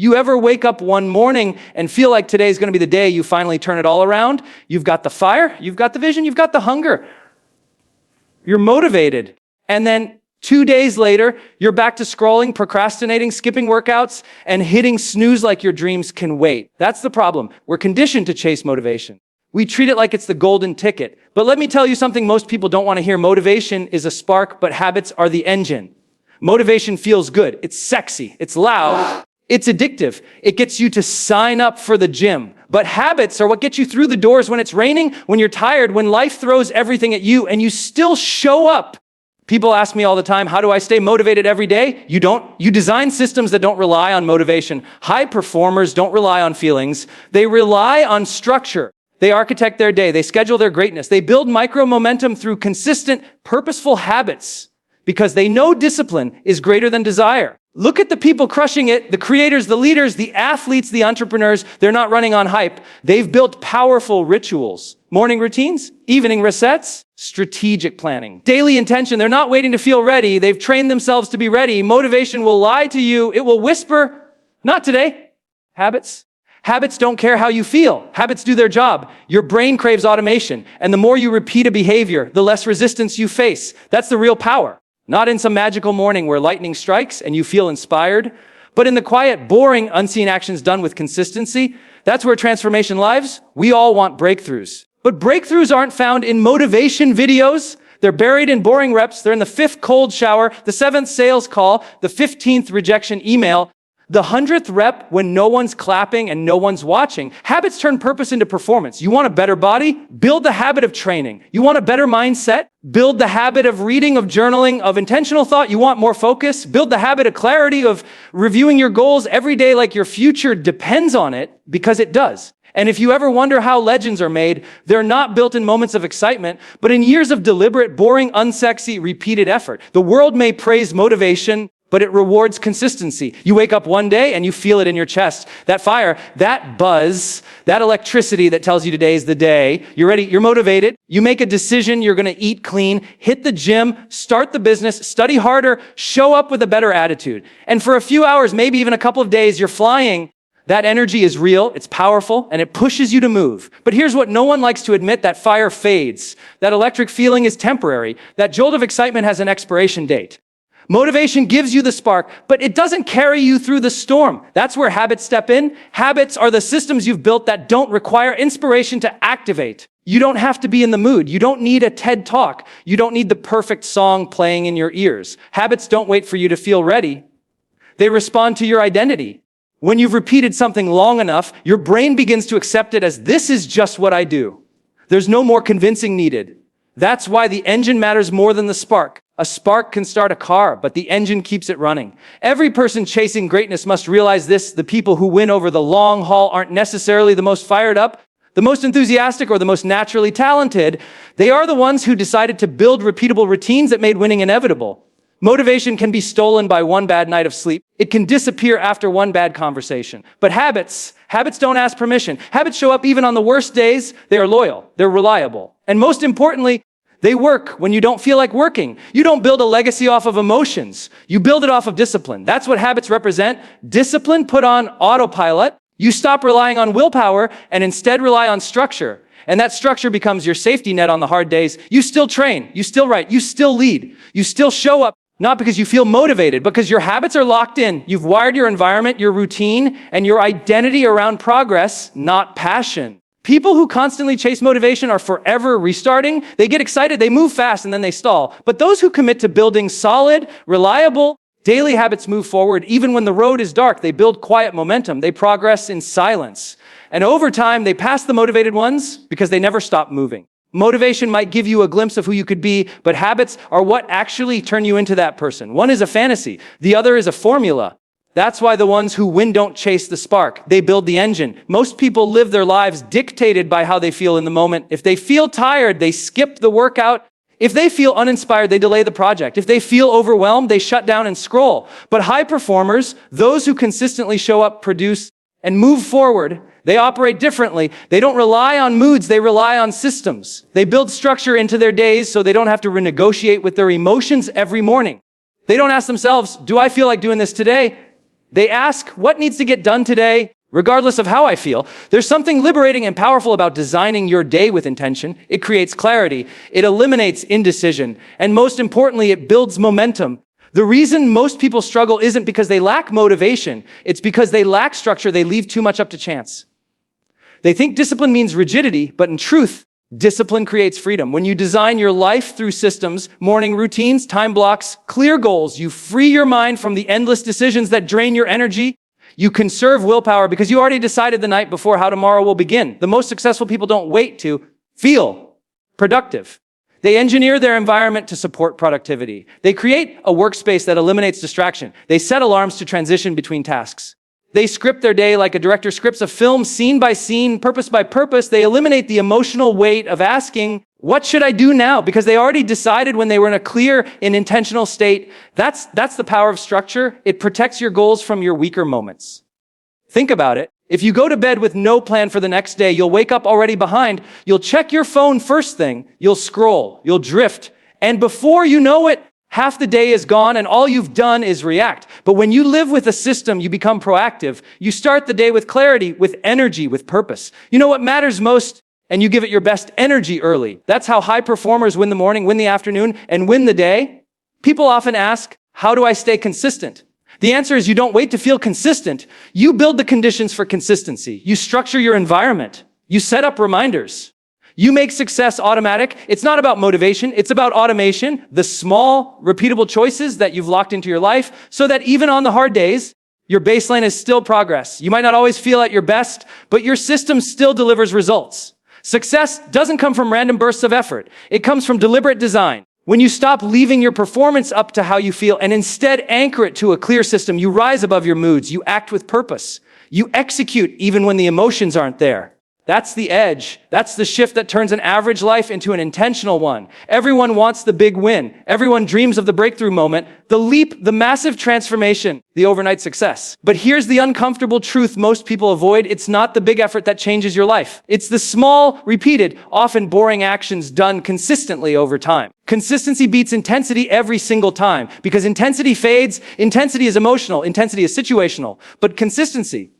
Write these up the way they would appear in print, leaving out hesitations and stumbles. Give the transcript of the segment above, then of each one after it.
You ever wake up one morning and feel like today's going to be the day you finally turn it all around? You've got the fire, you've got the vision, you've got the hunger. You're motivated. And then 2 days later, you're back to scrolling, procrastinating, skipping workouts, and hitting snooze like your dreams can wait. That's the problem. We're conditioned to chase motivation. We treat it like it's the golden ticket. But let me tell you something most people don't want to hear. Motivation is a spark, but habits are the engine. Motivation feels good. It's sexy. It's loud. It's addictive. It gets you to sign up for the gym. But habits are what get you through the doors when it's raining, when you're tired, when life throws everything at you, and you still show up. People ask me all the time, how do I stay motivated every day? You don't. You design systems that don't rely on motivation. High performers don't rely on feelings. They rely on structure. They architect their day. They schedule their greatness. They build micro momentum through consistent, purposeful habits because they know discipline is greater than desire. Look at the people crushing it, the creators, the leaders, the athletes, the entrepreneurs. They're not running on hype. They've built powerful rituals, morning routines, evening resets, strategic planning, daily intention. They're not waiting to feel ready. They've trained themselves to be ready. Motivation will lie to you. It will whisper, not today. Habits. Habits don't care how you feel. Habits do their job. Your brain craves automation. And the more you repeat a behavior, the less resistance you face. That's the real power. Not in some magical morning where lightning strikes and you feel inspired, but in the quiet, boring, unseen actions done with consistency. That's where transformation lives. We all want breakthroughs. But breakthroughs aren't found in motivation videos. They're buried in boring reps. They're in the 5th cold shower, the 7th sales call, the 15th rejection email, the 100th rep when no one's clapping and no one's watching. Habits turn purpose into performance. You want a better body? Build the habit of training. You want a better mindset? Build the habit of reading, of journaling, of intentional thought. You want more focus? Build the habit of clarity, of reviewing your goals every day like your future depends on it, because it does. And if you ever wonder how legends are made, they're not built in moments of excitement, but in years of deliberate, boring, unsexy, repeated effort. The world may praise motivation, but it rewards consistency. You wake up one day and you feel it in your chest. That fire, that buzz, that electricity that tells you today is the day. You're ready, you're motivated. You make a decision, you're gonna eat clean, hit the gym, start the business, study harder, show up with a better attitude. And for a few hours, maybe even a couple of days, you're flying. That energy is real, it's powerful, and it pushes you to move. But here's what no one likes to admit: that fire fades. That electric feeling is temporary. That jolt of excitement has an expiration date. Motivation gives you the spark, but it doesn't carry you through the storm. That's where habits step in. Habits are the systems you've built that don't require inspiration to activate. You don't have to be in the mood. You don't need a TED Talk. You don't need the perfect song playing in your ears. Habits don't wait for you to feel ready. They respond to your identity. When you've repeated something long enough, your brain begins to accept it as, this is just what I do. There's no more convincing needed. That's why the engine matters more than the spark. A spark can start a car, but the engine keeps it running. Every person chasing greatness must realize this: the people who win over the long haul aren't necessarily the most fired up, the most enthusiastic, or the most naturally talented. They are the ones who decided to build repeatable routines that made winning inevitable. Motivation can be stolen by one bad night of sleep. It can disappear after one bad conversation. But habits don't ask permission. Habits show up even on the worst days. They are loyal. They're reliable. And most importantly, they work when you don't feel like working. You don't build a legacy off of emotions. You build it off of discipline. That's what habits represent. Discipline put on autopilot. You stop relying on willpower and instead rely on structure. And that structure becomes your safety net on the hard days. You still train. You still write. You still lead. You still show up, not because you feel motivated, because your habits are locked in. You've wired your environment, your routine, and your identity around progress, not passion. People who constantly chase motivation are forever restarting. They get excited, they move fast, and then they stall. But those who commit to building solid, reliable, daily habits move forward. Even when the road is dark, they build quiet momentum. They progress in silence. And over time, they pass the motivated ones because they never stop moving. Motivation might give you a glimpse of who you could be, but habits are what actually turn you into that person. One is a fantasy. The other is a formula. That's why the ones who win don't chase the spark. They build the engine. Most people live their lives dictated by how they feel in the moment. If they feel tired, they skip the workout. If they feel uninspired, they delay the project. If they feel overwhelmed, they shut down and scroll. But high performers, those who consistently show up, produce, and move forward, they operate differently. They don't rely on moods, they rely on systems. They build structure into their days so they don't have to renegotiate with their emotions every morning. They don't ask themselves, do I feel like doing this today? They ask, what needs to get done today, regardless of how I feel? There's something liberating and powerful about designing your day with intention. It creates clarity. It eliminates indecision. And most importantly, it builds momentum. The reason most people struggle isn't because they lack motivation. It's because they lack structure. They leave too much up to chance. They think discipline means rigidity, but in truth, discipline creates freedom. When you design your life through systems, morning routines, time blocks, clear goals, you free your mind from the endless decisions that drain your energy. You conserve willpower because you already decided the night before how tomorrow will begin. The most successful people don't wait to feel productive. They engineer their environment to support productivity. They create a workspace that eliminates distraction. They set alarms to transition between tasks. They script their day like a director scripts a film, scene by scene, purpose by purpose. They eliminate the emotional weight of asking, what should I do now? Because they already decided when they were in a clear and intentional state. That's the power of structure. It protects your goals from your weaker moments. Think about it. If you go to bed with no plan for the next day, you'll wake up already behind. You'll check your phone first thing. You'll scroll. You'll drift. And before you know it, half the day is gone and all you've done is react. But when you live with a system, you become proactive. You start the day with clarity, with energy, with purpose. You know what matters most? And you give it your best energy early. That's how high performers win the morning, win the afternoon, and win the day. People often ask, how do I stay consistent? The answer is you don't wait to feel consistent. You build the conditions for consistency. You structure your environment. You set up reminders. You make success automatic. It's not about motivation. It's about automation, the small, repeatable choices that you've locked into your life so that even on the hard days, your baseline is still progress. You might not always feel at your best, but your system still delivers results. Success doesn't come from random bursts of effort. It comes from deliberate design. When you stop leaving your performance up to how you feel and instead anchor it to a clear system, you rise above your moods. You act with purpose. You execute even when the emotions aren't there. That's the edge. That's the shift that turns an average life into an intentional one. Everyone wants the big win. Everyone dreams of the breakthrough moment, the leap, the massive transformation, the overnight success. But here's the uncomfortable truth most people avoid. It's not the big effort that changes your life. It's the small, repeated, often boring actions done consistently over time. Consistency beats intensity every single time because intensity fades. Intensity is emotional. Intensity is situational. But consistency,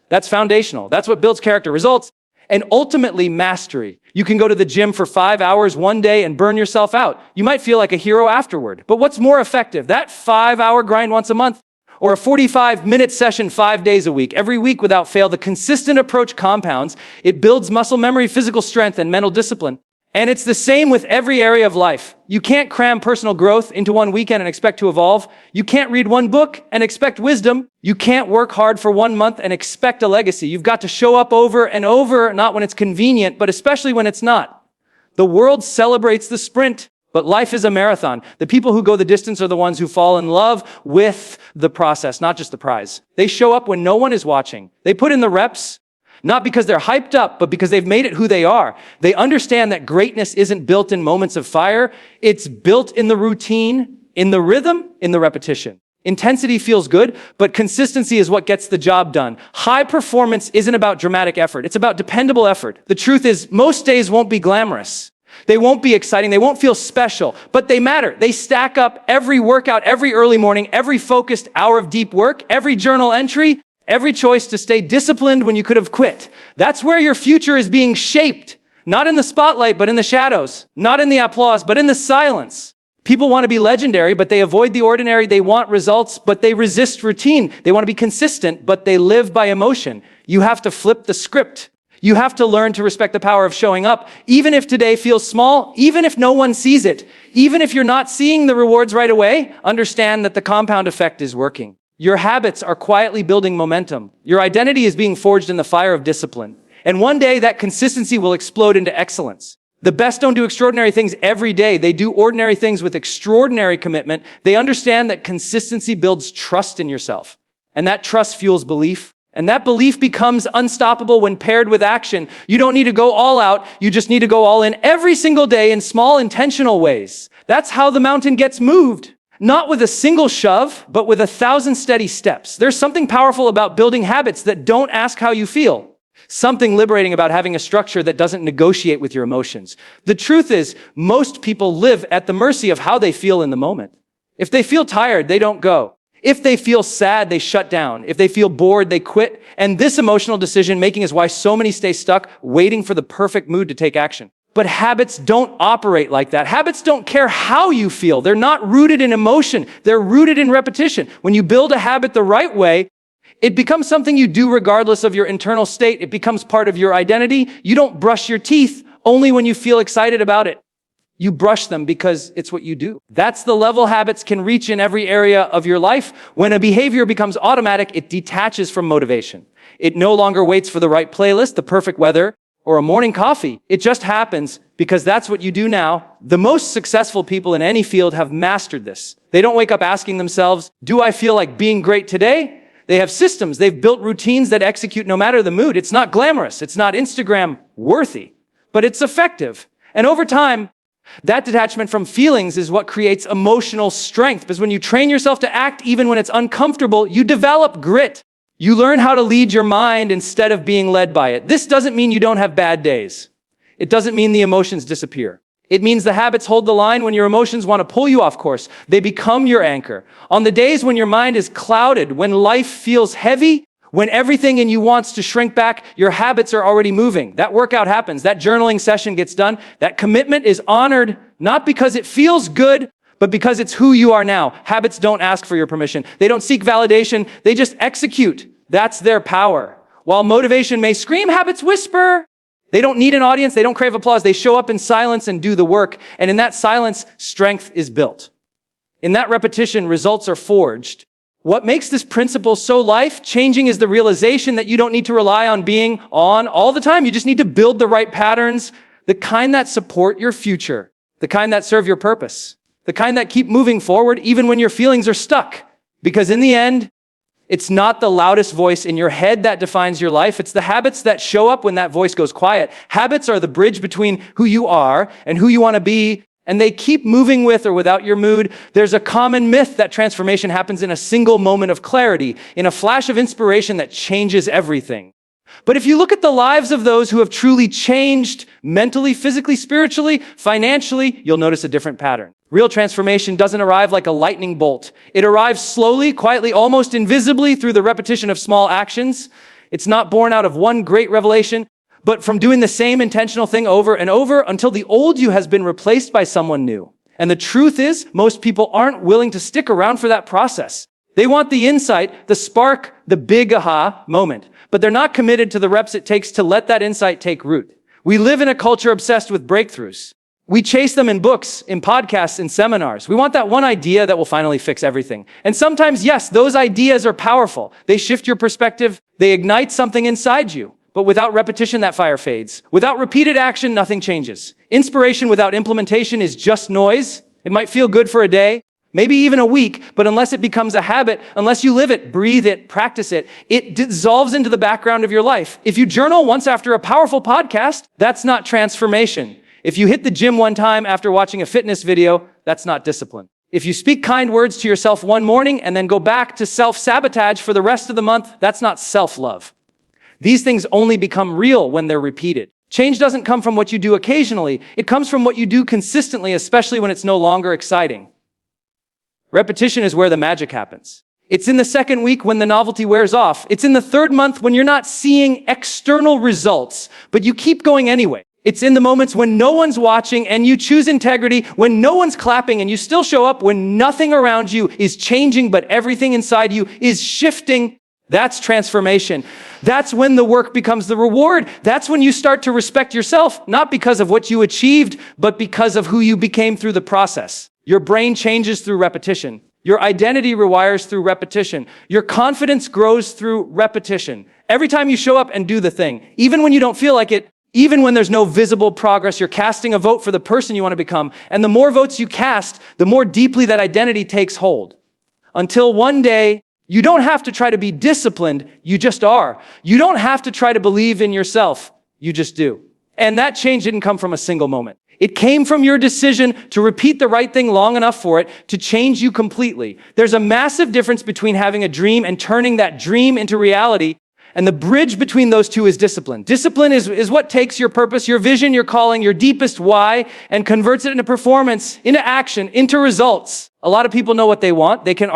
that's foundational. That's what builds character, results, and ultimately mastery. You can go to the gym for 5 hours one day and burn yourself out. You might feel like a hero afterward. But what's more effective, that 5-hour grind once a month or a 45-minute session 5 days a week, every week without fail? The consistent approach compounds. It builds muscle memory, physical strength, and mental discipline. And it's the same with every area of life. You can't cram personal growth into one weekend and expect to evolve. You can't read one book and expect wisdom. You can't work hard for 1 month and expect a legacy. You've got to show up over and over, not when it's convenient, but especially when it's not. The world celebrates the sprint, but life is a marathon. The people who go the distance are the ones who fall in love with the process, not just the prize. They show up when no one is watching. They put in the reps, not because they're hyped up, but because they've made it who they are. They understand that greatness isn't built in moments of fire. It's built in the routine, in the rhythm, in the repetition. Intensity feels good, but consistency is what gets the job done. High performance isn't about dramatic effort. It's about dependable effort. The truth is, most days won't be glamorous. They won't be exciting. They won't feel special, but they matter. They stack up. Every workout, every early morning, every focused hour of deep work, every journal entry, every choice to stay disciplined when you could have quit. That's where your future is being shaped. Not in the spotlight, but in the shadows. Not in the applause, but in the silence. People want to be legendary, but they avoid the ordinary. They want results, but they resist routine. They want to be consistent, but they live by emotion. You have to flip the script. You have to learn to respect the power of showing up, even if today feels small, even if no one sees it, even if you're not seeing the rewards right away. Understand that the compound effect is working. Your habits are quietly building momentum. Your identity is being forged in the fire of discipline. And one day that consistency will explode into excellence. The best don't do extraordinary things every day. They do ordinary things with extraordinary commitment. They understand that consistency builds trust in yourself. And that trust fuels belief. And that belief becomes unstoppable when paired with action. You don't need to go all out. You just need to go all in every single day in small, intentional ways. That's how the mountain gets moved. Not with a single shove, but with 1,000 steady steps. There's something powerful about building habits that don't ask how you feel. Something liberating about having a structure that doesn't negotiate with your emotions. The truth is, most people live at the mercy of how they feel in the moment. If they feel tired, they don't go. If they feel sad, they shut down. If they feel bored, they quit. And this emotional decision making is why so many stay stuck waiting for the perfect mood to take action. But habits don't operate like that. Habits don't care how you feel. They're not rooted in emotion. They're rooted in repetition. When you build a habit the right way, it becomes something you do regardless of your internal state. It becomes part of your identity. You don't brush your teeth only when you feel excited about it. You brush them because it's what you do. That's the level habits can reach in every area of your life. When a behavior becomes automatic, it detaches from motivation. It no longer waits for the right playlist, the perfect weather, or a morning coffee. It just happens because that's what you do now. The most successful people in any field have mastered this. They don't wake up asking themselves, do I feel like being great today? They have systems. They've built routines that execute no matter the mood. It's not glamorous. It's not Instagram worthy, but it's effective. And over time, that detachment from feelings is what creates emotional strength, because when you train yourself to act even when it's uncomfortable, you develop grit. You learn how to lead your mind instead of being led by it. This doesn't mean you don't have bad days. It doesn't mean the emotions disappear. It means the habits hold the line when your emotions want to pull you off course. They become your anchor. On the days when your mind is clouded, when life feels heavy, when everything in you wants to shrink back, your habits are already moving. That workout happens. That journaling session gets done. That commitment is honored, not because it feels good, but because it's who you are now. Habits don't ask for your permission. They don't seek validation. They just execute. That's their power. While motivation may scream, habits whisper. They don't need an audience. They don't crave applause. They show up in silence and do the work. And in that silence, strength is built. In that repetition, results are forged. What makes this principle so life-changing is the realization that you don't need to rely on being on all the time. You just need to build the right patterns, the kind that support your future, the kind that serve your purpose, the kind that keep moving forward even when your feelings are stuck. Because in the end, it's not the loudest voice in your head that defines your life. It's the habits that show up when that voice goes quiet. Habits are the bridge between who you are and who you want to be, and they keep moving with or without your mood. There's a common myth that transformation happens in a single moment of clarity, in a flash of inspiration that changes everything. But if you look at the lives of those who have truly changed mentally, physically, spiritually, financially, you'll notice a different pattern. Real transformation doesn't arrive like a lightning bolt. It arrives slowly, quietly, almost invisibly through the repetition of small actions. It's not born out of one great revelation, but from doing the same intentional thing over and over until the old you has been replaced by someone new. And the truth is, most people aren't willing to stick around for that process. They want the insight, the spark, the big aha moment, but they're not committed to the reps it takes to let that insight take root. We live in a culture obsessed with breakthroughs. We chase them in books, in podcasts, in seminars. We want that one idea that will finally fix everything. And sometimes, yes, those ideas are powerful. They shift your perspective. They ignite something inside you. But without repetition, that fire fades. Without repeated action, nothing changes. Inspiration without implementation is just noise. It might feel good for a day, maybe even a week, but unless it becomes a habit, unless you live it, breathe it, practice it, it dissolves into the background of your life. If you journal once after a powerful podcast, that's not transformation. If you hit the gym one time after watching a fitness video, that's not discipline. If you speak kind words to yourself one morning and then go back to self-sabotage for the rest of the month, that's not self-love. These things only become real when they're repeated. Change doesn't come from what you do occasionally. It comes from what you do consistently, especially when it's no longer exciting. Repetition is where the magic happens. It's in the second week when the novelty wears off. It's in the third month when you're not seeing external results, but you keep going anyway. It's in the moments when no one's watching and you choose integrity, when no one's clapping and you still show up, when nothing around you is changing, but everything inside you is shifting. That's transformation. That's when the work becomes the reward. That's when you start to respect yourself, not because of what you achieved, but because of who you became through the process. Your brain changes through repetition. Your identity rewires through repetition. Your confidence grows through repetition. Every time you show up and do the thing, even when you don't feel like it, even when there's no visible progress, you're casting a vote for the person you want to become. And the more votes you cast, the more deeply that identity takes hold. Until one day, you don't have to try to be disciplined, you just are. You don't have to try to believe in yourself, you just do. And that change didn't come from a single moment. It came from your decision to repeat the right thing long enough for it to change you completely. There's a massive difference between having a dream and turning that dream into reality. And the bridge between those two is discipline. Discipline is what takes your purpose, your vision, your calling, your deepest why, and converts it into performance, into action, into results. A lot of people know what they want. They can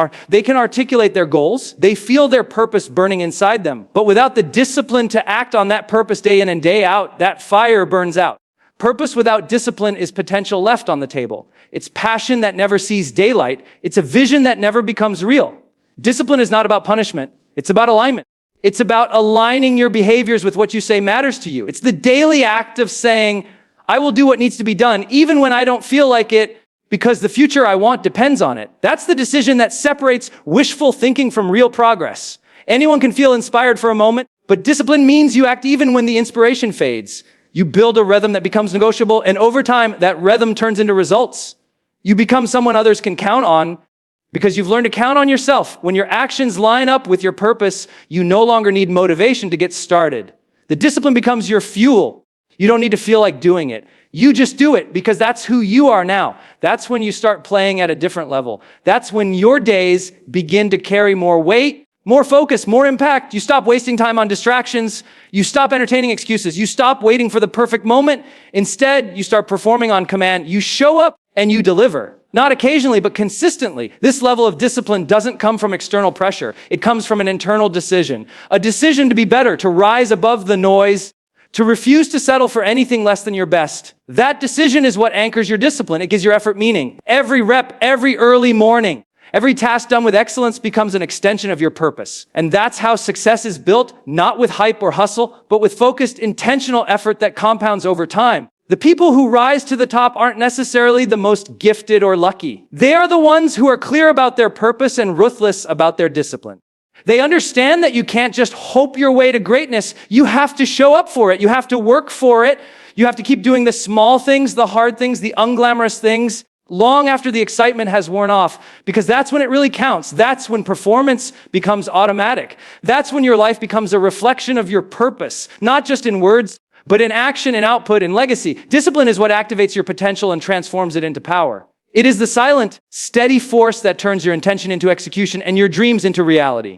articulate their goals. They feel their purpose burning inside them. But without the discipline to act on that purpose day in and day out, that fire burns out. Purpose without discipline is potential left on the table. It's passion that never sees daylight. It's a vision that never becomes real. Discipline is not about punishment. It's about alignment. It's about aligning your behaviors with what you say matters to you. It's the daily act of saying, I will do what needs to be done, even when I don't feel like it, because the future I want depends on it. That's the decision that separates wishful thinking from real progress. Anyone can feel inspired for a moment, but discipline means you act even when the inspiration fades. You build a rhythm that becomes negotiable, and over time, that rhythm turns into results. You become someone others can count on because you've learned to count on yourself. When your actions line up with your purpose, you no longer need motivation to get started. The discipline becomes your fuel. You don't need to feel like doing it. You just do it because that's who you are now. That's when you start playing at a different level. That's when your days begin to carry more weight, more focus, more impact. You stop wasting time on distractions. You stop entertaining excuses. You stop waiting for the perfect moment. Instead, you start performing on command. You show up and you deliver. Not occasionally, but consistently. This level of discipline doesn't come from external pressure. It comes from an internal decision. A decision to be better, to rise above the noise, to refuse to settle for anything less than your best. That decision is what anchors your discipline. It gives your effort meaning. Every rep, every early morning, every task done with excellence becomes an extension of your purpose. And that's how success is built, not with hype or hustle, but with focused, intentional effort that compounds over time. The people who rise to the top aren't necessarily the most gifted or lucky. They are the ones who are clear about their purpose and ruthless about their discipline. They understand that you can't just hope your way to greatness. You have to show up for it. You have to work for it. You have to keep doing the small things, the hard things, the unglamorous things, long after the excitement has worn off, because that's when it really counts. That's when performance becomes automatic. That's when your life becomes a reflection of your purpose, not just in words, but in action and output and legacy. Discipline is what activates your potential and transforms it into power. It is the silent, steady force that turns your intention into execution and your dreams into reality.